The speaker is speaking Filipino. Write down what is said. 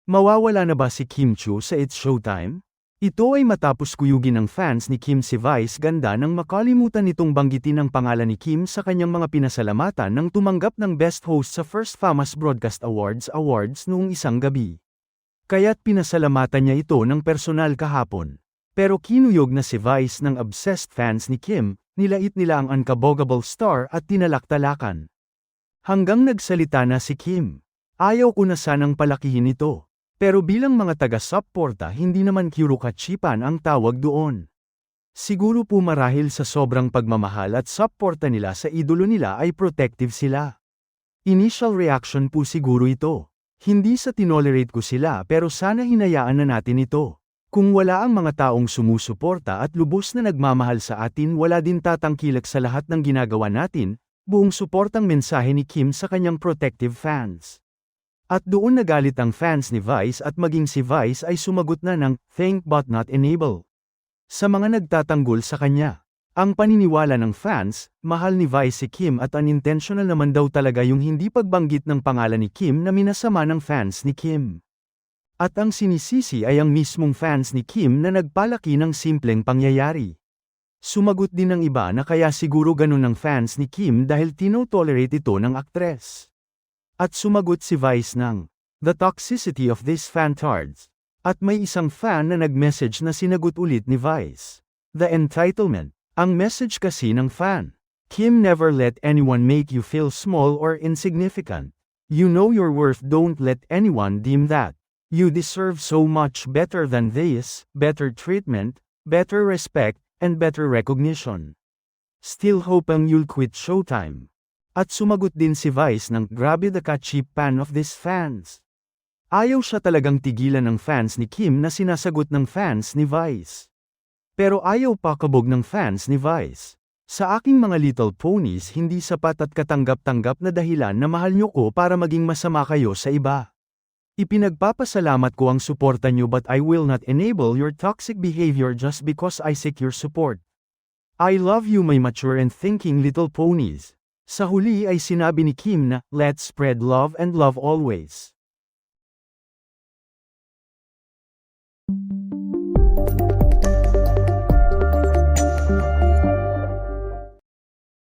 Mawawala na ba si Kim Chiu sa It's Showtime? Ito ay matapos kuyugin ng fans ni Kim si Vice Ganda nang makalimutan nitong banggitin ang pangalan ni Kim sa kanyang mga pinasalamatan nang tumanggap ng Best Host sa First Famous Broadcast Awards noong isang gabi. Kaya't pinasalamatan niya ito ng personal kahapon. Pero kinuyog na si Vice ng obsessed fans ni Kim, nilait nila ang unkabogable star at tinalaktalakan. Hanggang nagsalita na si Kim. Ayaw ko na sanang palakihin ito. Pero bilang mga taga-suporta hindi naman kirukachipan ang tawag doon. Siguro po marahil sa sobrang pagmamahal at suporta nila sa idolo nila ay protective sila. Initial reaction po siguro ito. Hindi sa tinolerate ko sila pero sana hinayaan na natin ito. Kung wala ang mga taong sumusuporta at lubos na nagmamahal sa atin wala din tatangkilak sa lahat ng ginagawa natin, buong suportang mensahe ni Kim sa kanyang protective fans. At doon nagalit ang fans ni Vice at maging si Vice ay sumagot na ng thank but not enable. Sa mga nagtatanggol sa kanya, ang paniniwala ng fans, mahal ni Vice si Kim at unintentional naman daw talaga yung hindi pagbanggit ng pangalan ni Kim na minasama ng fans ni Kim. At ang sinisisi ay ang mismong fans ni Kim na nagpalaki ng simpleng pangyayari. Sumagot din ng iba na kaya siguro ganun ang fans ni Kim dahil tinotolerate ito ng aktres. At sumagot si Vice ng, the toxicity of these fantards. At may isang fan na nag-message na sinagot ulit ni Vice. The entitlement. Ang message kasi ng fan. Kim never let anyone make you feel small or insignificant. You know your worth, don't let anyone deem that. You deserve so much better than this, better treatment, better respect, and better recognition. Still hoping you'll quit Showtime. At sumagot din si Vice ng grabe the ka-cheap pan of these fans. Ayaw siya talagang tigilan ng fans ni Kim na sinasagot ng fans ni Vice. Pero ayaw pa kabog ng fans ni Vice. Sa aking mga little ponies hindi sapat at katanggap-tanggap na dahilan na mahal nyo ko para maging masama kayo sa iba. Ipinagpapasalamat ko ang suporta nyo but I will not enable your toxic behavior just because I seek your support. I love you my mature and thinking little ponies. Sa huli ay sinabi ni Kim na, let's spread love and love always.